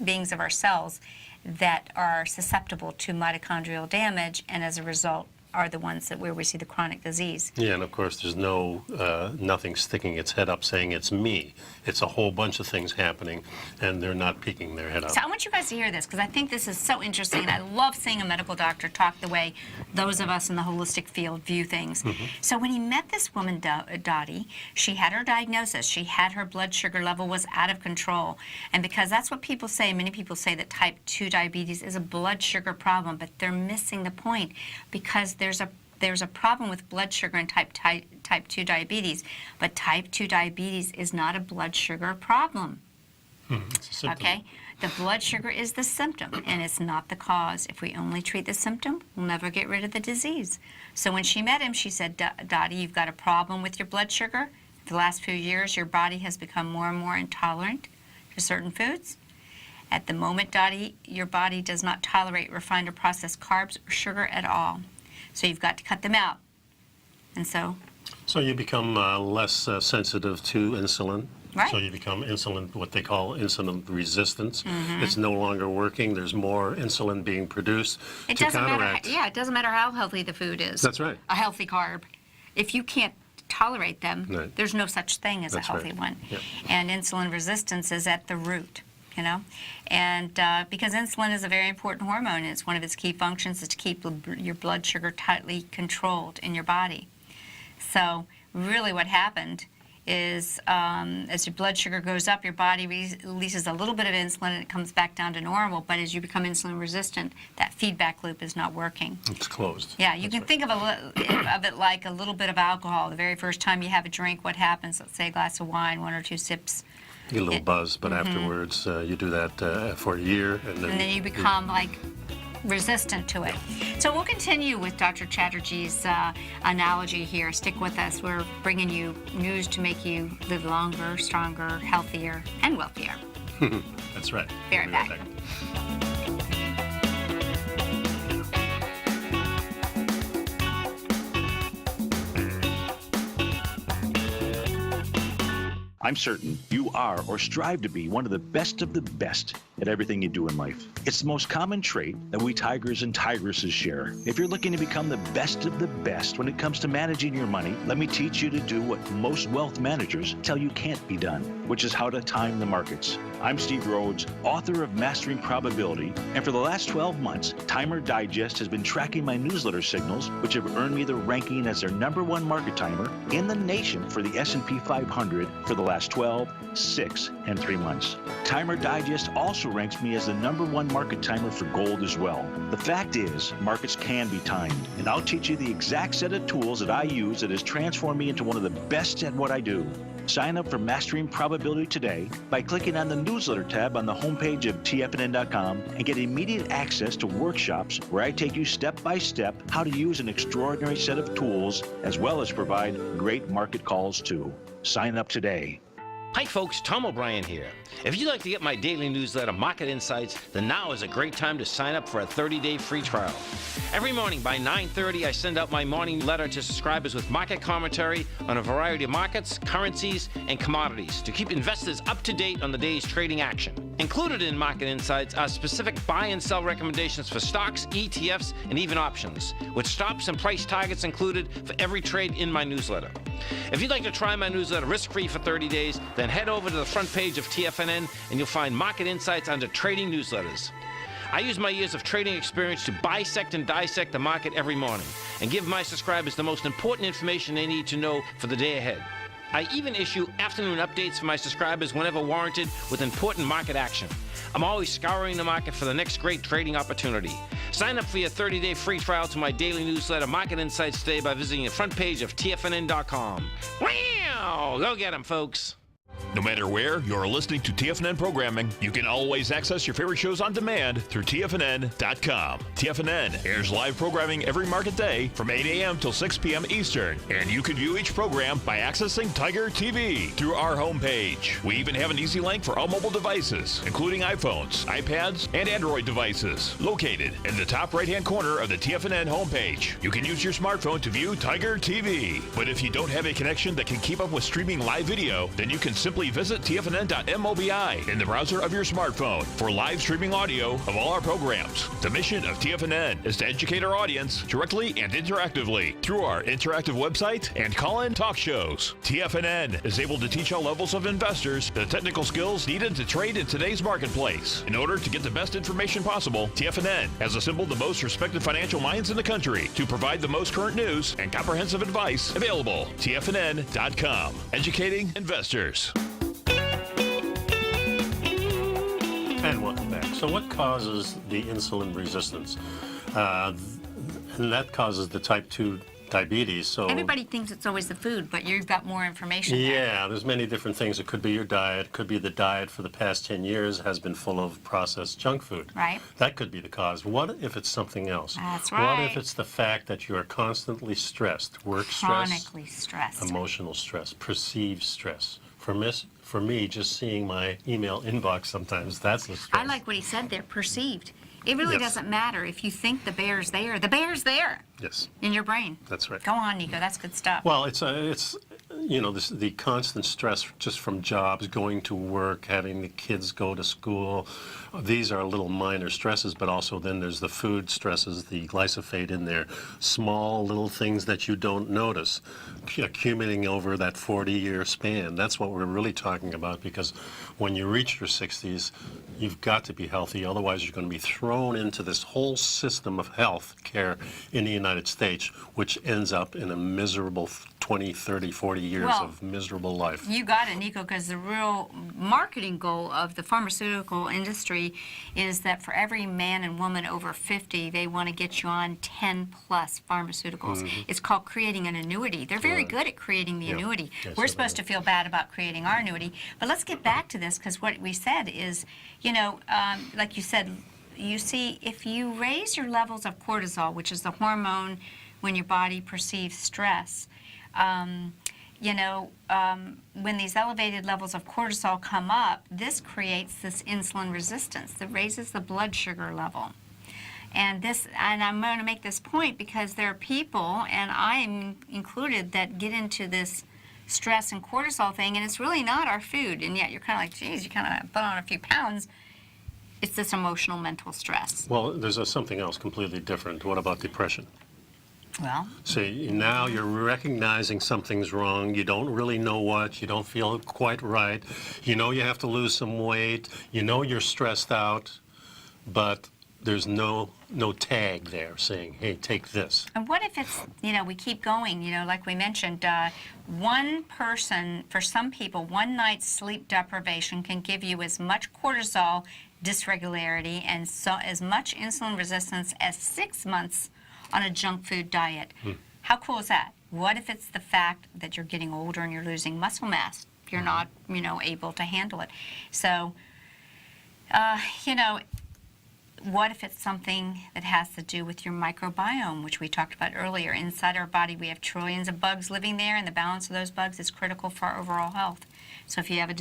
beings of our cells that are susceptible to mitochondrial damage, and as a result are the ones where we see the chronic disease. Yeah, and of course there's nothing sticking its head up saying it's me. It's a whole bunch of things happening, and they're not peeking their head up. So I want you guys to hear this, because I think this is so interesting, and I love seeing a medical doctor talk the way those of us in the holistic field view things. So when he met this woman, Dottie, she had her diagnosis. She had her blood sugar level was out of control. And because that's what people say, many people say that type 2 diabetes is a blood sugar problem, but they're missing the point, because there's a problem with blood sugar in type 2 diabetes, but type 2 diabetes is not a blood sugar problem. It's a symptom. Okay? The blood sugar is the symptom, and it's not the cause. If we only treat the symptom, we'll never get rid of the disease. So when she met him, she said, Dottie, you've got a problem with your blood sugar. For the last few years, your body has become more and more intolerant to certain foods. At the moment, Dottie, your body does not tolerate refined or processed carbs or sugar at all. So you've got to cut them out. And so you become less sensitive to insulin. Right. So you become what they call insulin resistance. It's no longer working. There's more insulin being produced to counteract. It doesn't matter how healthy the food is. That's right. A healthy carb. If you can't tolerate them, there's no such thing as That's a healthy right. one. Yep. And insulin resistance is at the root. And because insulin is a very important hormone, and it's one of its key functions is to keep your blood sugar tightly controlled in your body. So really what happened is as your blood sugar goes up, your body releases a little bit of insulin and it comes back down to normal. But as you become insulin resistant, that feedback loop is not working. It's closed. Yeah, you can think of it like a little bit of alcohol. The very first time you have a drink, what happens? Let's say a glass of wine, 1 or 2 sips. You get a little buzz, but afterwards you do that for a year. And then you become like resistant to it. So we'll continue with Dr. Chatterjee's analogy here. Stick with us. We're bringing you news to make you live longer, stronger, healthier, and wealthier. That's right. Be right back. I'm certain you are or strive to be one of the best at everything you do in life. It's the most common trait that we tigers and tigresses share. If you're looking to become the best of the best when it comes to managing your money, let me teach you to do what most wealth managers tell you can't be done, which is how to time the markets. I'm Steve Rhodes, author of Mastering Probability, and for the last 12 months, Timer Digest has been tracking my newsletter signals, which have earned me the ranking as their #1 market timer in the nation for the S&P 500 for the last 12, 6, and 3 months. Timer Digest also ranks me as the #1 market timer for gold as well. The fact is, markets can be timed, and I'll teach you the exact set of tools that I use that has transformed me into one of the best at what I do. Sign up for Mastering Probability today by clicking on the newsletter tab on the homepage of TFNN.com and get immediate access to workshops where I take you step by step how to use an extraordinary set of tools as well as provide great market calls too. Sign up today. Hi folks, Tom O'Brien here. If you'd like to get my daily newsletter, Market Insights, then now is a great time to sign up for a 30-day free trial. Every morning by 9:30, I send out my morning letter to subscribers with market commentary on a variety of markets, currencies, and commodities to keep investors up to date on the day's trading action. Included in Market Insights are specific buy and sell recommendations for stocks, ETFs, and even options, with stops and price targets included for every trade in my newsletter. If you'd like to try my newsletter risk-free for 30 days, then head over to the front page of TFNN and you'll find Market Insights under Trading Newsletters. I use my years of trading experience to bisect and dissect the market every morning and give my subscribers the most important information they need to know for the day ahead. I even issue afternoon updates for my subscribers whenever warranted with important market action. I'm always scouring the market for the next great trading opportunity. Sign up for your 30-day free trial to my daily newsletter, Market Insights, today by visiting the front page of TFNN.com. Wow! Go get 'em, folks. No matter where you're listening to TFNN programming, you can always access your favorite shows on demand through TFNN.com. TFNN airs live programming every market day from 8 a.m. till 6 p.m. Eastern, and you can view each program by accessing Tiger TV through our homepage. We even have an easy link for all mobile devices, including iPhones, iPads, and Android devices, located in the top right-hand corner of the TFNN homepage. You can use your smartphone to view Tiger TV, but if you don't have a connection that can keep up with streaming live video, then you can simply visit TFNN.mobi in the browser of your smartphone for live streaming audio of all our programs. The mission of TFNN is to educate our audience directly and interactively through our interactive website and call-in talk shows. TFNN is able to teach all levels of investors the technical skills needed to trade in today's marketplace. In order to get the best information possible, TFNN has assembled the most respected financial minds in the country to provide the most current news and comprehensive advice available. TFNN.com, educating investors. And welcome back. So what causes the insulin resistance? And that causes the type 2 diabetes. So Everybody thinks it's always the food, but you've got more information there. yeah, there's many different things. It could be your diet. It could be the diet for the past 10 years has been full of processed junk food. Right. That could be the cause. What if it's something else? That's What right. if it's the fact that you are constantly stressed? Work stress, Chronically stressed. emotional stress, perceived stress. For me, just seeing my email inbox sometimes, that's the stress. I like what he said there, perceived. It really Yes. doesn't matter if you think the bear's there. The bear's there Yes, in your brain. that's right. Go on, Nico. That's good stuff. Well, it's the constant stress just from jobs, going to work, having the kids go to school. These are little minor stresses, but also then there's the food stresses, the glyphosate in there, small little things that you don't notice accumulating over that 40-year span. That's what we're really talking about, because when you reach your 60s, you've got to be healthy. Otherwise, you're going to be thrown into this whole system of health care in the United States, which ends up in a miserable 20, 30, 40 years Well, of miserable life. You got it, Nico, because the real marketing goal of the pharmaceutical industry is that for every man and woman over 50, they want to get you on 10 plus pharmaceuticals. It's called creating an annuity. They're very good at creating the annuity. Yes, We're supposed to feel bad about creating our annuity. But let's get back to this, because what we said is, you know, like you said, you see, if you raise your levels of cortisol, which is the hormone when your body perceives stress, you know, when these elevated levels of cortisol come up, this creates this insulin resistance that raises the blood sugar level. And I'm going to make this point because there are people, and I'm included, that get into this stress and cortisol thing, and it's really not our food, and yet you're kind of like, geez, you kind of put on a few pounds. It's this emotional, mental stress. Well, there's something else completely different. What about depression? Well, See, now you're recognizing something's wrong. You don't really know what. You don't feel quite right. You know you have to lose some weight. You know you're stressed out, but there's no tag there saying, hey, take this. and what if it's, you know, we keep going, you know, like we mentioned, one person, for some people, one night's sleep deprivation can give you as much cortisol dysregularity and so as much insulin resistance as 6 months on a junk food diet. How cool is that? What if it's the fact that you're getting older and you're losing muscle mass? You're not, you know, able to handle it. So, you know, what if it's something that has to do with your microbiome, which we talked about earlier? Inside our body, we have trillions of bugs living there, and the balance of those bugs is critical for our overall health. So if you have a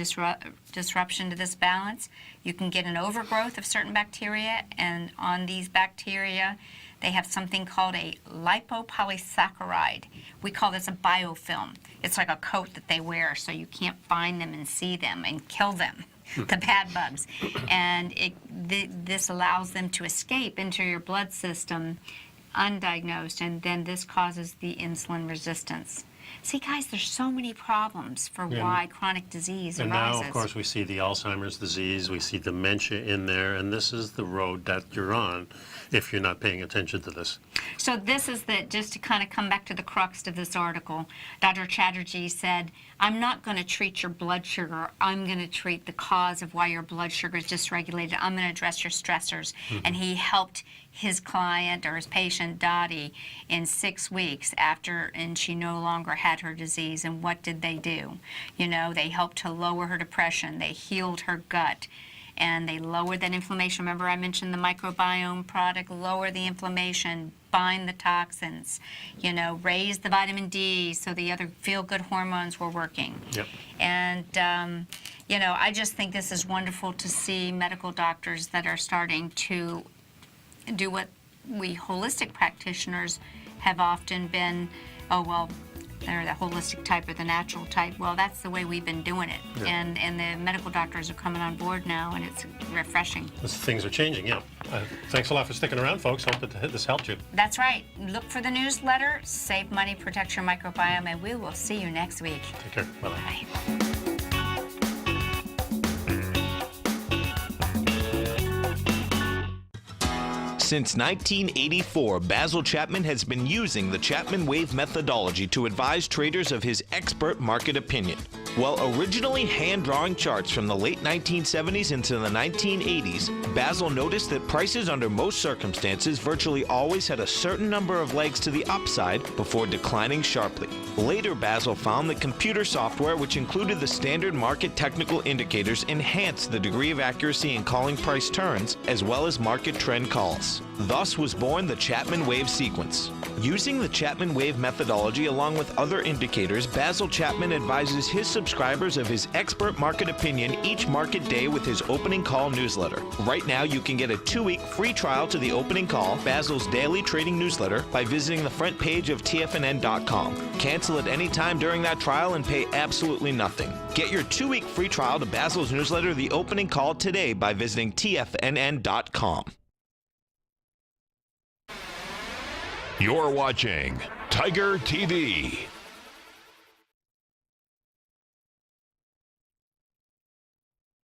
disruption to this balance, you can get an overgrowth of certain bacteria, and on these bacteria, they have something called a lipopolysaccharide. We call this a biofilm. It's like a coat that they wear so you can't find them and see them and kill them, the bad bugs. And this allows them to escape into your blood system undiagnosed, and then this causes the insulin resistance. See, guys, there's so many problems for why chronic disease And arises. now, of course, we see the Alzheimer's disease, we see dementia in there, and this is the road that you're on if you're not paying attention to this. So this is just to kind of come back to the crux of this article, Dr. Chatterjee said, I'm not going to treat your blood sugar. I'm going to treat the cause of why your blood sugar is dysregulated. I'm going to address your stressors. And he helped his client or his patient, Dottie, in 6 weeks after, and she no longer had her disease. And what did they do? You know, they helped to lower her depression. They healed her gut. And they lowered that inflammation. Remember I mentioned the microbiome product, lower the inflammation, bind the toxins, you know, raise the vitamin D so the other feel-good hormones were working. Yep. And, you know, I just think this is wonderful to see medical doctors that are starting to do what we holistic practitioners have often been, oh, well, they're the holistic type or the natural type. Well, that's the way we've been doing it. Yeah. And the medical doctors are coming on board now, and it's refreshing. Things are changing, yeah. Thanks a lot for sticking around, folks. Hope that this helped you. That's right. Look for the newsletter, Save Money, Protect Your Microbiome, and we will see you next week. Take care. Bye-bye. Bye. Since 1984, Basil Chapman has been using the Chapman Wave methodology to advise traders of his expert market opinion. While originally hand-drawing charts from the late 1970s into the 1980s, Basil noticed that prices under most circumstances virtually always had a certain number of legs to the upside before declining sharply. Later, Basil found that computer software, which included the standard market technical indicators, enhanced the degree of accuracy in calling price turns, as well as market trend calls. Thus was born the Chapman Wave sequence. Using the Chapman Wave methodology along with other indicators, Basil Chapman advises his subscribers of his expert market opinion each market day with his opening call newsletter. Right now, you can get a 2-week free trial to the opening call, Basil's daily trading newsletter, by visiting the front page of TFNN.com. Cancel at any time during that trial and pay absolutely nothing. Get your 2-week free trial to Basil's newsletter, The Opening Call, today by visiting TFNN.com. You're watching Tiger TV.